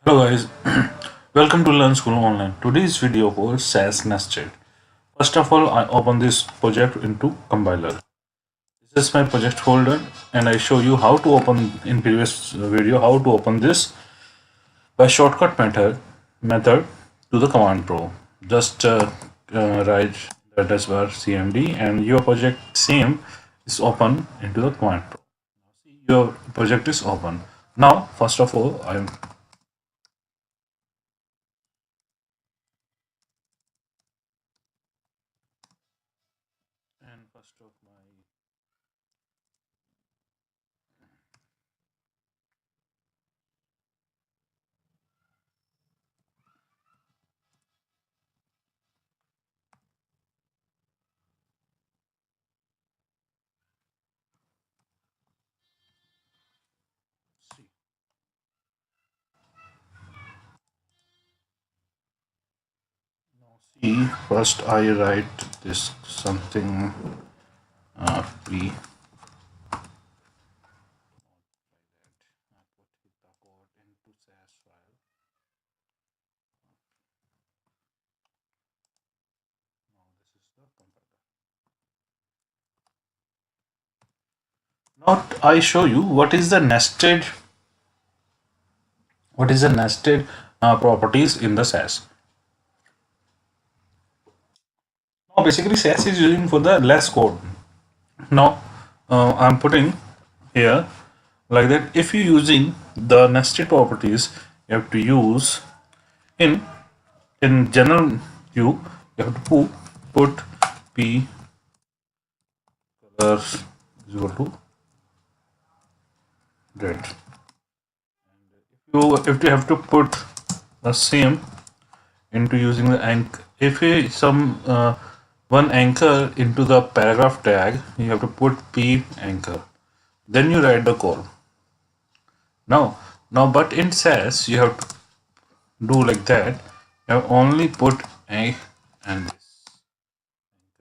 Hello guys, welcome to Learn School Online. Today's video for Sass nested. First of all, I open this project into compiler. This is my project folder, and I show you how to open in previous video how to open this by shortcut method to the command prompt. Just write the address bar cmd, and your project same is open into the command prompt. See, your project is open. Now, first of all, I'm and first of my see. See, first I write this something p. Now I show you what is the nested properties in the Sass. Now basically Sass is using for the less code. Now I'm putting here like that. If you're using the nested properties, you have to use in general view. You have to put p color is equal to red. If you have to put the same into using the anchor, if you some one anchor into the paragraph tag, you have to put p anchor, then you write the code. Now but in Sass you have to do like that. You have only put a and this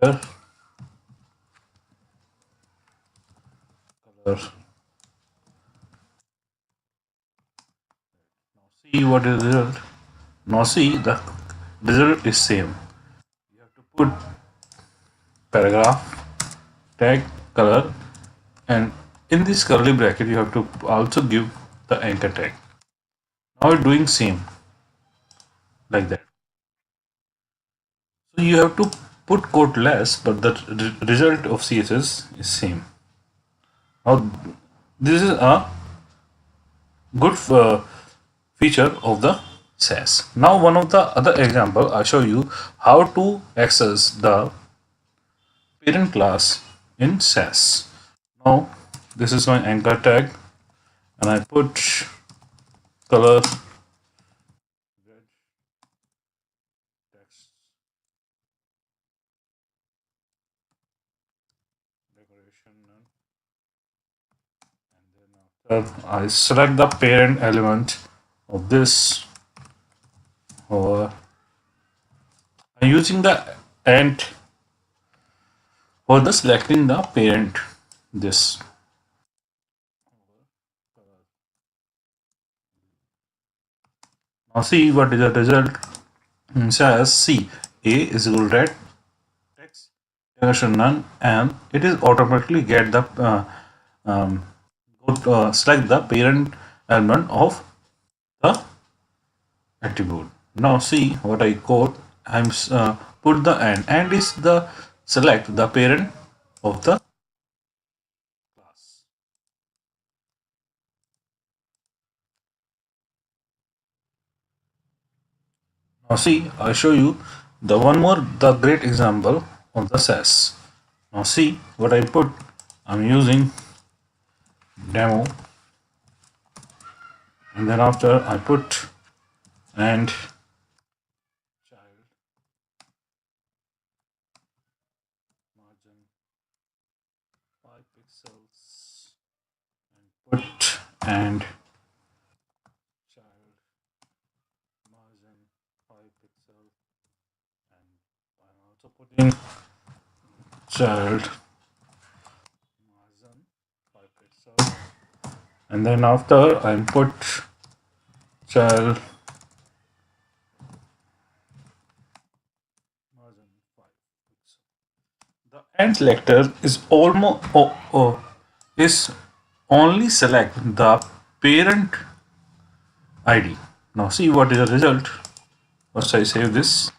anchor color. See what is the result. Now see, the result is same. You have to put paragraph tag color, and in this curly bracket you have to also give the anchor tag. Now it's doing same like that. So you have to put code less, but the result of CSS is same. Now this is a good feature of the Sass. Now one of the other example, I show you how to access the parent class in Sass. Now this is my anchor tag, and I put color red text decoration none, and then after I select the parent element of this, or I'm using the ant for the selecting the parent this. Now see what is the result. It says C A is equal to red text decoration none, and it is automatically get the select the parent element of the attribute. Now see what I code. I'm put the and is the select the parent of the class. Now see, I show you the one more the great example of the Sass. Now see what I put. I'm using demo, and then after I put and child margin 5 pixels, and put and child margin 5 pixels, and I'm also putting child margin 5 pixels, and then after I put child margin 5 pixel. The end selector is is only select the parent ID. Now see what is the result. First I save this.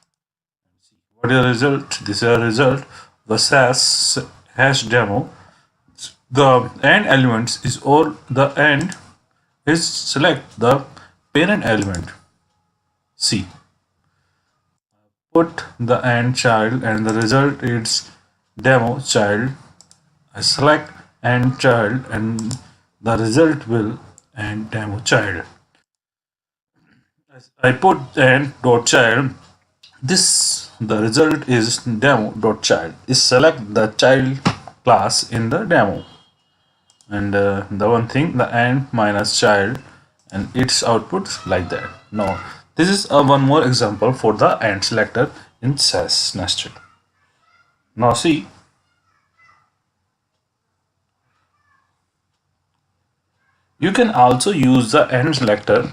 What is the result? This is a result. The Sass hash demo. The end elements is all the end is select the parent element. See, put the end child and the result is demo child. I select end child and the result will end demo child. I put end dot child. This the result is demo dot child. Is select the child class in the demo, and the one thing the end minus child and its output like that. Now this is one more example for the end selector in Sass nested. Now see, you can also use the end selector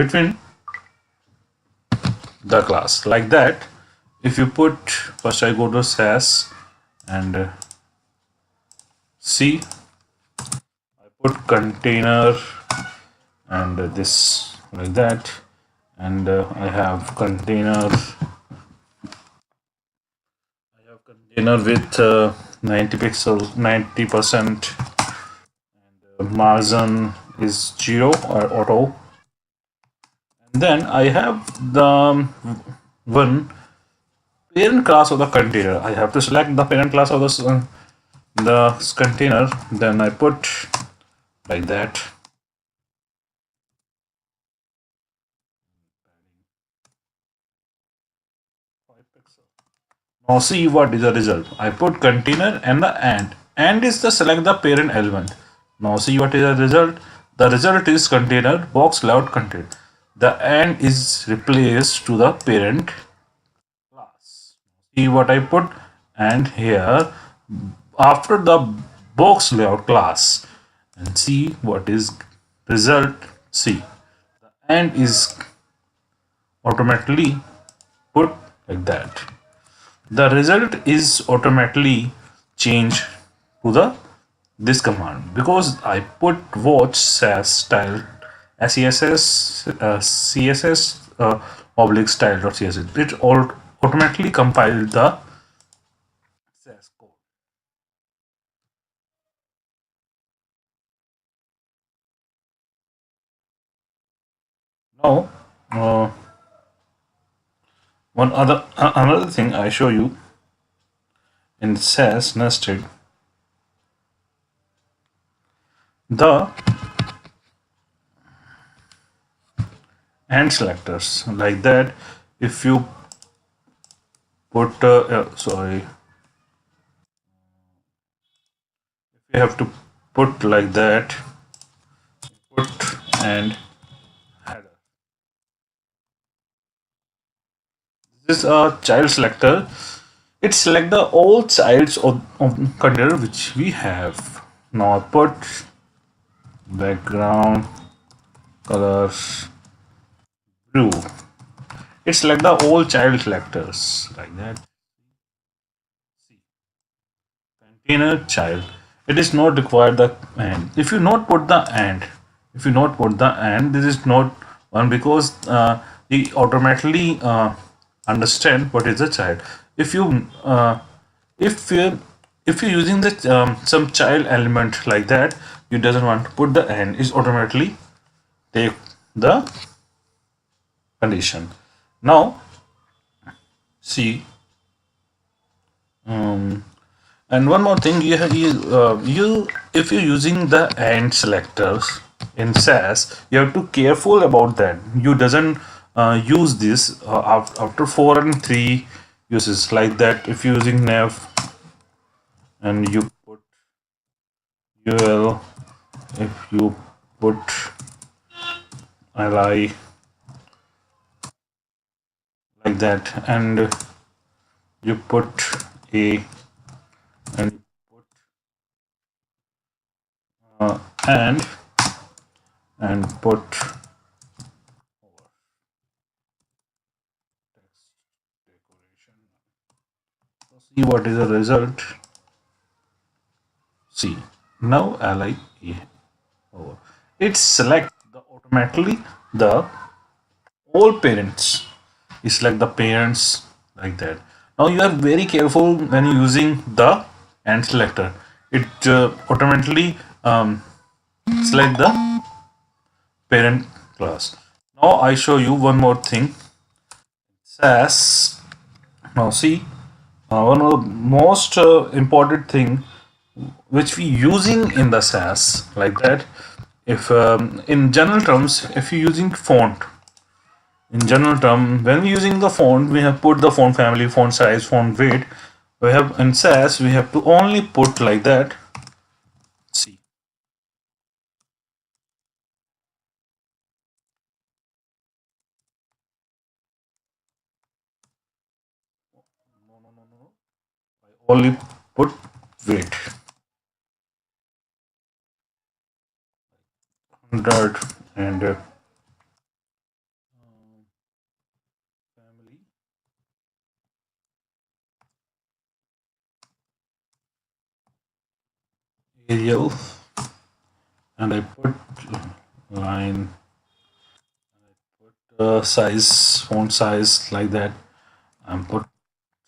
between the class like that. If you put first I go to Sass and see, I put container and this like that, and I have container with 90 pixels 90%, and margin is 0 or auto. And then I have the one parent class of the container. I have to select the parent class of the container. Then I put like that. Now see what is the result. I put container and the and. And is the select the parent element. Now see what is the result. The result is container box layout content. The and is replaced to the parent class. See what I put, and here after the box layout class, and see what is result. See, the and is automatically put like that. The result is automatically changed to the this command because I put watch Sass style SESS CSS oblique style.css. It all automatically compiled the Sass code. Now another thing I show you in Sass nested, the and selectors like that. If you put sorry, if you have to put like that, put and header. This is a child selector. It select the all childs of container which we have. Now I put background colors blue. It select the all child selectors like that. Container child. It is not required the and. If you not put the and, this is not one because he automatically understand what is the child. If you if you if you're using the some child element like that, you doesn't want to put the and, is automatically take the condition. Now see, and one more thing, you if you're using the and selectors in Sass, you have to careful about that. You doesn't use this after 4 and 3 uses like that. If you're using nav and you put ul, if you put li like that, and you put a and put and put See what is the result. See, now li over. It select the automatically the all parents. It's like the parents like that. Now you are very careful when using the and selector. It automatically select the parent class. Now I show you one more thing. Sass. Now see, one of the most important thing which we using in the Sass like that. If in general terms, if you're using font, in general term, when we're using the font, we have put the font family, font size, font weight. We have in Sass, we have to only put like that. See, I only put weight 100 and family Arial, and I put line, size, font size like that, and put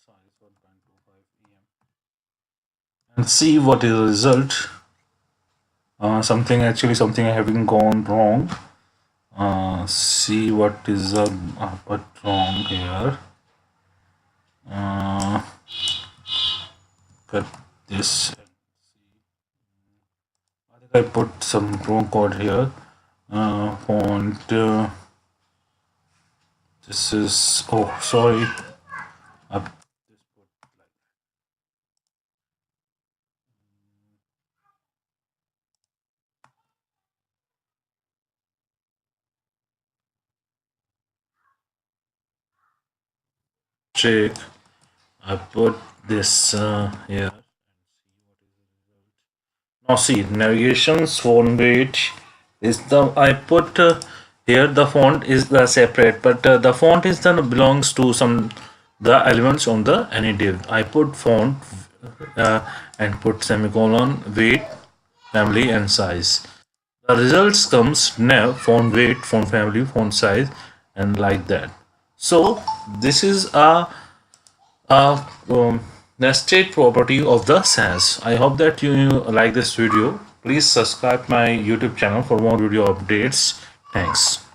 size 1.25 and see what is the result. Something having gone wrong. See what is what wrong here. Cut this. I think I put some wrong code here. Font. This is. Oh, sorry. I check. I put this here. Now see, navigations font weight is the I put here the font is the separate, but the font is then belongs to some the elements on the any div. I put font and put semicolon weight family and size. The results comes nav font weight font family font size and like that. So this is a nested property of the Sass. I hope that you like this video. Please subscribe my YouTube channel for more video updates. Thanks.